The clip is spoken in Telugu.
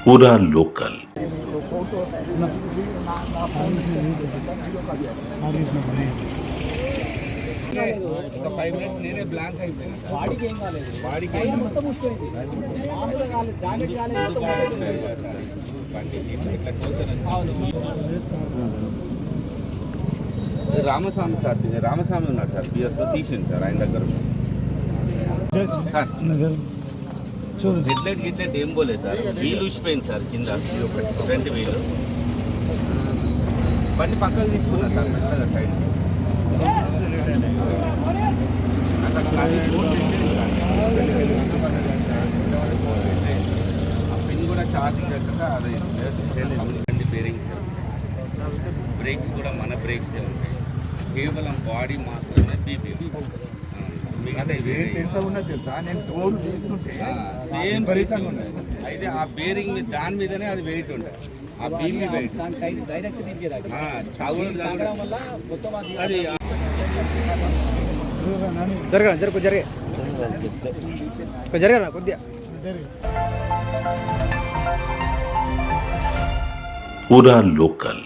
पूरा लोकल। ఒక 5 మినిట్స్ నేనే బ్లాంక్ అయిపోయాను. బాడీకి ఏం కాలేదు, బాడీకి పైన మొత్తం ముచ్చిపోయింది. మామూలుగా కాలేదు, డ్యామేజ్ కాలేదు. రామస్వామి సార్, రామస్వామి ఉన్నాడు సార్, పిఎస్లో తీసింది సార్ ఆయన దగ్గర. సార్ గిట్లెట్ ఏం పోలేదు సార్, వీలు ఊసిపోయింది సార్ కింద, ఇది ఒకటి ఫ్రంట్ వీలు. బండి పక్కకు తీసుకున్నా సార్ మెల్లగా సైడ్. పిన్ కూడా ఛార్జింగ్ దగ్గర అది బండి బేరింగ్స్, బ్రేక్స్ కూడా మన బ్రేక్సే ఉంటాయి. కేవలం బాడీ మాత్రమే బీపీ. సేమ్ అయితే ఆ బేరింగ్ మీద దాని మీదనే అది వెయిట్ ఉంటుంది, ఆ బీపీ వెయిట్ డైరెక్ట్ తిరిగేదాకా అది. జరగరా కొద్దిగా पूरा लोकल।